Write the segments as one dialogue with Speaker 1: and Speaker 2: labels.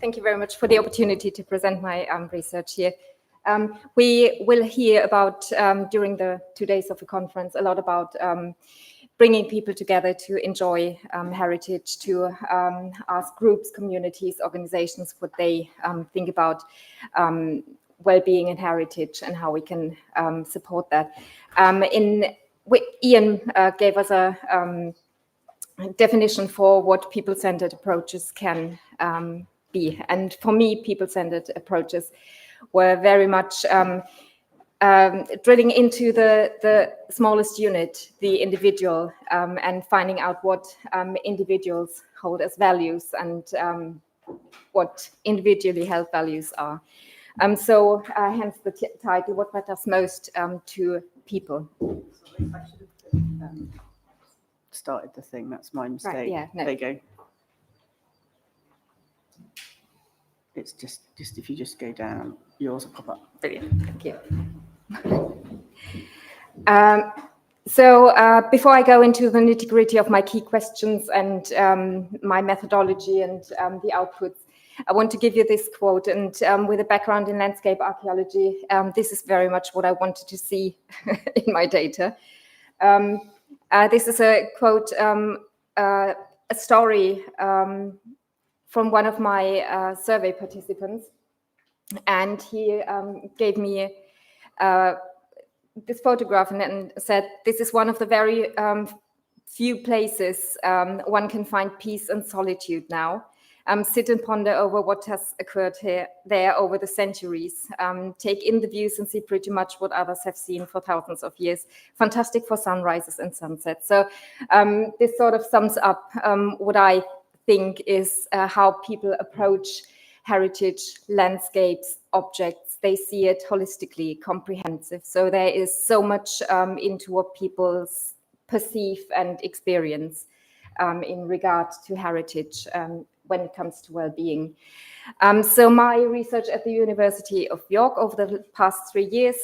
Speaker 1: Thank you very much for the opportunity to present my research here. We will hear about, during the 2 days of the conference, a lot about bringing people together to enjoy heritage, to ask groups, communities, organizations what they think about well-being and heritage and how we can support that. Ian gave us a definition for what people-centered approaches can be. And for me, people-centered approaches were very much drilling into the smallest unit, the individual, and finding out what individuals hold as values and what individually held values are. So hence the title, What Matters Most to People.
Speaker 2: Sorry, I should have started the thing, that's my mistake.
Speaker 1: Right, yeah, no.
Speaker 2: There you go. It's just if you just go down, yours will pop up.
Speaker 1: Brilliant, thank you. So before I go into the nitty-gritty of my key questions and my methodology and the outputs, I want to give you this quote, and with a background in landscape archaeology, this is very much what I wanted to see in my data. This is a quote, a story from one of my survey participants, and he gave me this photograph and said, this is one of the very few places one can find peace and solitude now. Sit and ponder over what has occurred there over the centuries. Take in the views and see pretty much what others have seen for thousands of years. Fantastic for sunrises and sunsets. So this sort of sums up what I think is how people approach heritage, landscapes, objects. They see it holistically, comprehensive. So there is so much into what people perceive and experience in regard to heritage when it comes to well-being. So my research at the University of York over the past 3 years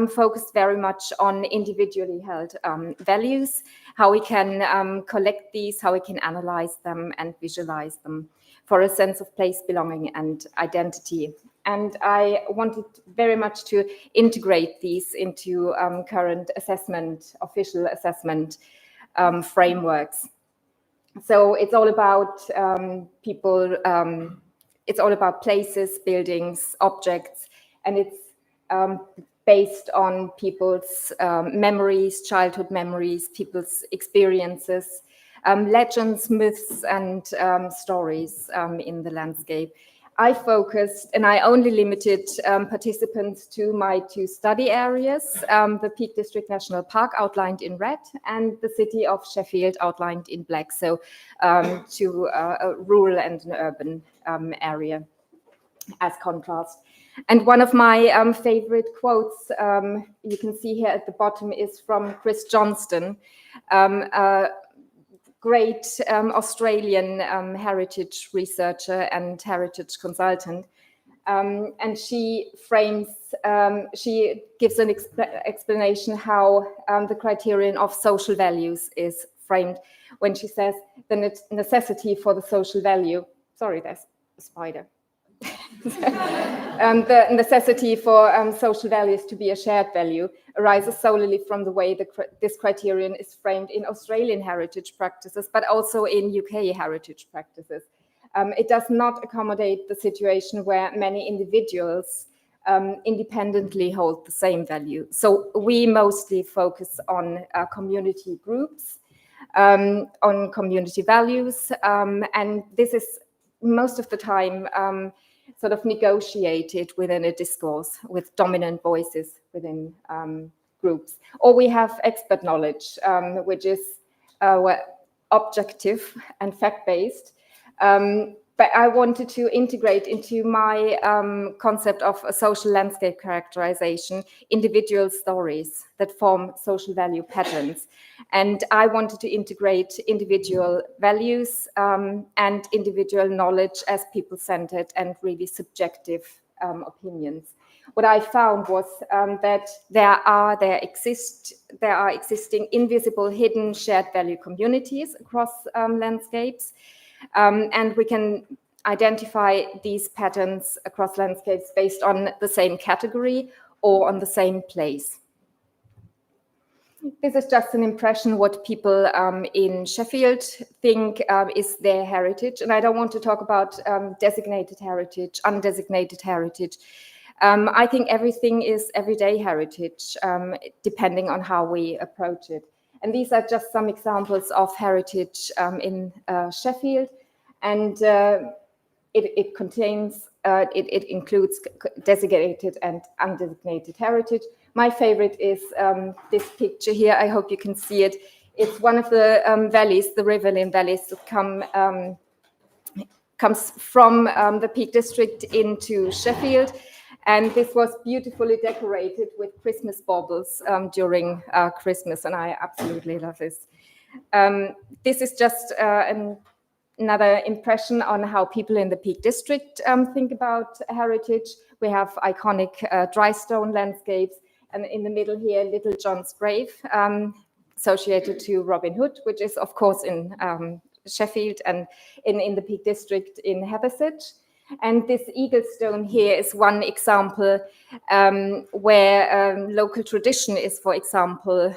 Speaker 1: focused very much on individually held values, how we can collect these, how we can analyze them and visualize them for a sense of place, belonging and identity. And I wanted very much to integrate these into current assessment, official assessment frameworks. So it's all about people, it's all about places, buildings, objects, and it's based on people's memories, childhood memories, people's experiences, legends, myths, and stories in the landscape. I focused, and I only limited participants to my 2 study areas, the Peak District National Park outlined in red and the city of Sheffield outlined in black, so to a rural and an urban area as contrast. And one of my favorite quotes you can see here at the bottom is from Chris Johnston, great Australian heritage researcher and heritage consultant. And she frames, she gives an explanation how the criterion of social values is framed when she says the necessity for the social value, sorry, there's a spider. The necessity for social values to be a shared value arises solely from the way this criterion is framed in Australian heritage practices, but also in UK heritage practices. It does not accommodate the situation where many individuals independently hold the same value. So we mostly focus on community groups, on community values, and this is most of the time sort of negotiated within a discourse with dominant voices within groups. Or we have expert knowledge, which is objective and fact-based. But I wanted to integrate into my concept of a social landscape characterization individual stories that form social value patterns. And I wanted to integrate individual values and individual knowledge as people-centered and really subjective opinions. What I found was that there are existing invisible, hidden, shared value communities across landscapes. And we can identify these patterns across landscapes based on the same category or on the same place. This is just an impression what people in Sheffield think is their heritage. And I don't want to talk about designated heritage, undesignated heritage. I think everything is everyday heritage, depending on how we approach it. And these are just some examples of heritage in Sheffield. And it contains, it includes designated and undesignated heritage. My favorite is this picture here. I hope you can see it. It's one of the valleys, the Riverlin valleys, that comes from the Peak District into Sheffield. And this was beautifully decorated with Christmas baubles during Christmas, and I absolutely love this. This is just another impression on how people in the Peak District think about heritage. We have iconic dry stone landscapes, and in the middle here, Little John's grave, associated to Robin Hood, which is, of course, in Sheffield, and in the Peak District in Hathersage. And this eagle stone here is one example where local tradition is, for example,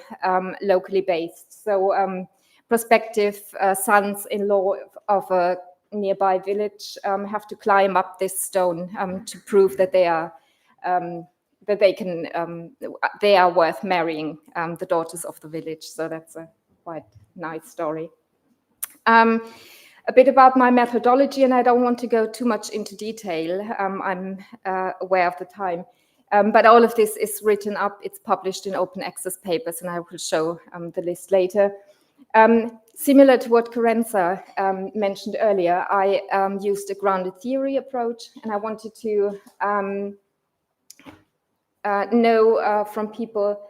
Speaker 1: locally based. So prospective sons-in-law of a nearby village have to climb up this stone to prove that they are they are worth marrying the daughters of the village. So that's a quite nice story. A bit about my methodology, and I don't want to go too much into detail. I'm aware of the time, but all of this is written up. It's published in open access papers, and I will show the list later. Similar to what Karenza mentioned earlier, I used a grounded theory approach, and I wanted to know from people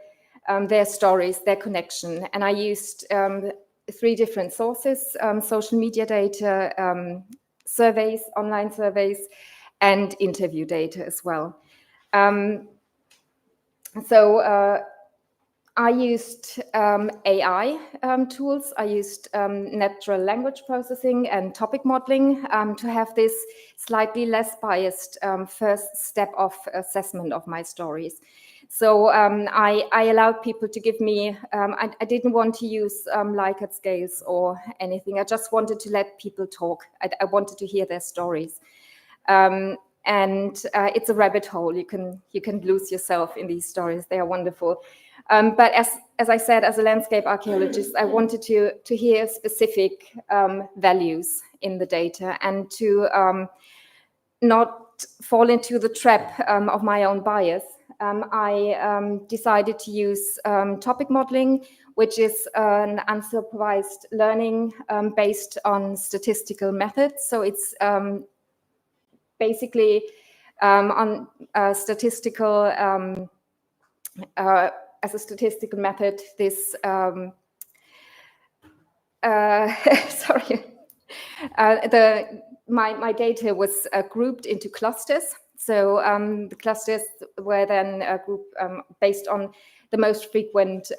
Speaker 1: their stories, their connection, and I used 3 different sources: social media data, surveys, online surveys, and interview data as well. So I used AI tools. I used natural language processing and topic modeling to have this slightly less biased first step of assessment of my stories. So I allowed people to give me, I didn't want to use Likert scales or anything. I just wanted to let people talk. I wanted to hear their stories. And it's a rabbit hole. You can lose yourself in these stories. They are wonderful. But as I said, as a landscape archaeologist, I wanted to hear specific values in the data and to not fall into the trap of my own bias. I decided to use topic modeling, which is an unsupervised learning based on statistical methods. So it's basically on statistical, as a statistical method, this, sorry, my data was grouped into clusters. So the clusters were then grouped based on the most frequent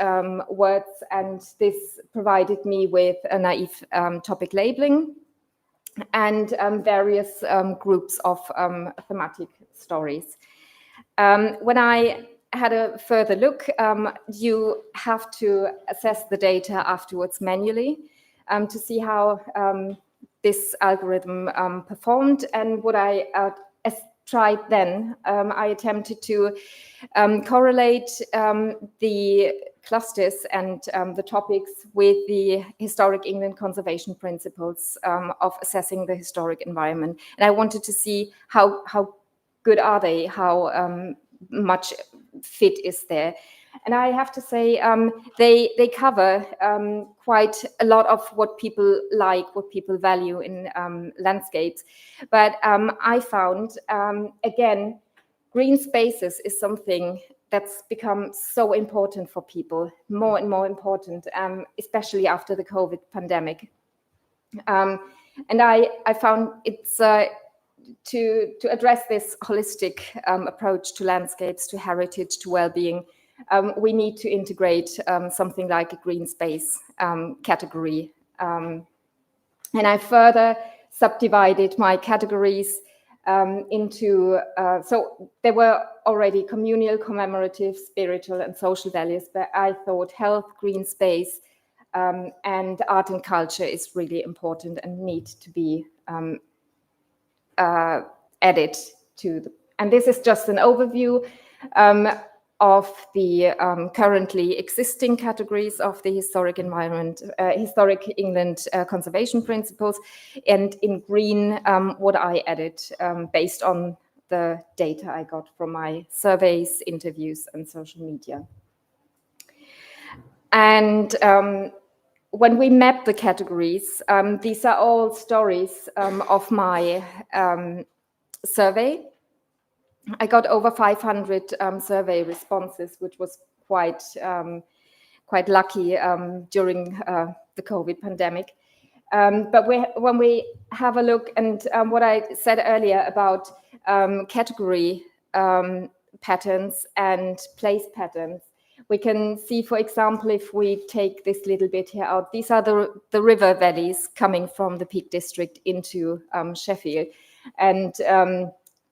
Speaker 1: words, and this provided me with a naive topic labeling and various groups of thematic stories. When I had a further look, you have to assess the data afterwards manually to see how this algorithm performed. And what I tried then, I attempted to correlate the clusters and the topics with the historic England conservation principles of assessing the historic environment. And I wanted to see how good are they, how much fit is there. And I have to say, they cover quite a lot of what people like, what people value in landscapes. But I found, again, green spaces is something that's become so important for people, more and more important, especially after the COVID pandemic. And I found it's to address this holistic approach to landscapes, to heritage, to well-being, we need to integrate something like a green space category. And I further subdivided my categories into, so there were already communal, commemorative, spiritual and social values, but I thought health, green space, and art and culture is really important and need to be added to and this is just an overview of the currently existing categories of the historic environment, historic England conservation principles, and in green what I added based on the data I got from my surveys, interviews and social media. And when we map the categories, these are all stories of my survey. I got over 500 survey responses, which was quite lucky during the COVID pandemic. But when we have a look, and what I said earlier about category patterns and place patterns, we can see, for example, if we take this little bit here out, these are the river valleys coming from the Peak District into Sheffield. And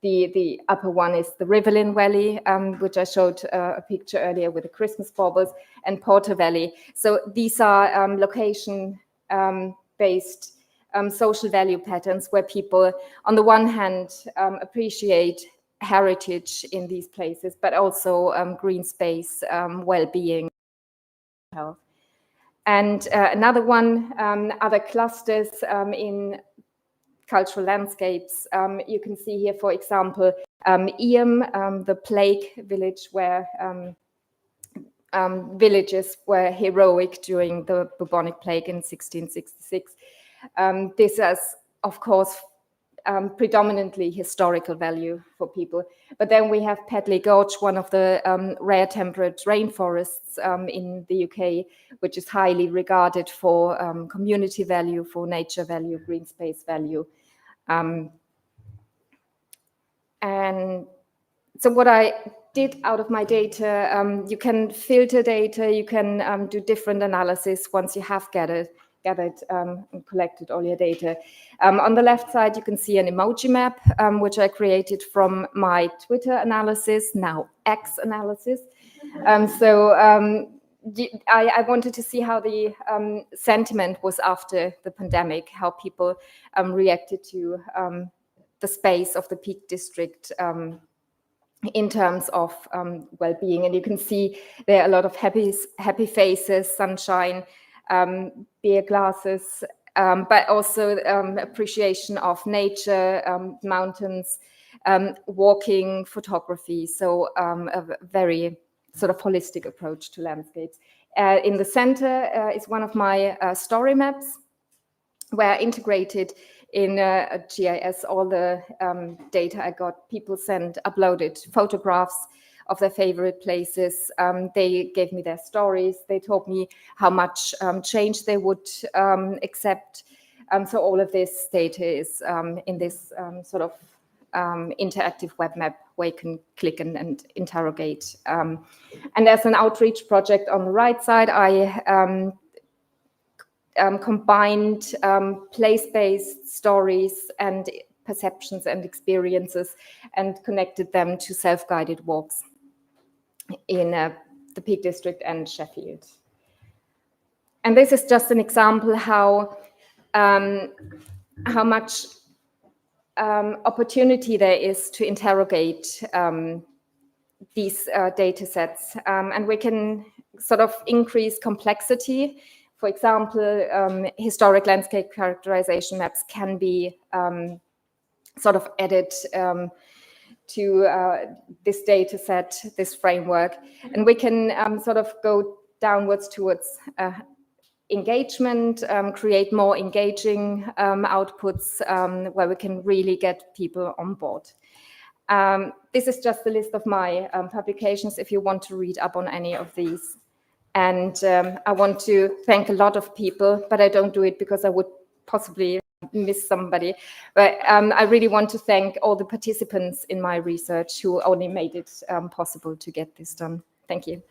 Speaker 1: the upper one is the Riverlyn Valley, which I showed a picture earlier with the Christmas baubles, and Porter Valley. So these are location-based social value patterns where people, on the one hand, appreciate heritage in these places, but also green space, well-being, health. And another one, other clusters in cultural landscapes. You can see here, for example, Eyam, the plague village where villages were heroic during the bubonic plague in 1666. This has, of course, predominantly historical value for people. But then we have Pedley Gorge, one of the rare temperate rainforests in the UK, which is highly regarded for community value, for nature value, green space value. And so what I did out of my data, you can filter data, you can do different analysis once you have gathered and collected all your data. On the left side, you can see an emoji map, which I created from my Twitter analysis, now X analysis. I wanted to see how the sentiment was after the pandemic, how people reacted to the space of the Peak District in terms of well-being. And you can see there are a lot of happy faces, sunshine, beer glasses, but also appreciation of nature, mountains, walking, photography. So a very sort of holistic approach to landscapes. In the center is one of my story maps, where I integrated in a GIS all the data I got. People uploaded photographs of their favorite places. They gave me their stories. They told me how much change they would accept. So all of this data is in this sort of interactive web map where you can click and interrogate. And as an outreach project on the right side, I combined place-based stories and perceptions and experiences and connected them to self-guided walks in the Peak District and Sheffield. And this is just an example how much opportunity there is to interrogate these data sets. And we can sort of increase complexity. For example, historic landscape characterization maps can be sort of added to this data set, this framework. And we can sort of go downwards towards engagement, create more engaging outputs where we can really get people on board. This is just a list of my publications if you want to read up on any of these. And I want to thank a lot of people, but I don't do it because I would possibly miss somebody. But I really want to thank all the participants in my research who only made it possible to get this done. Thank you.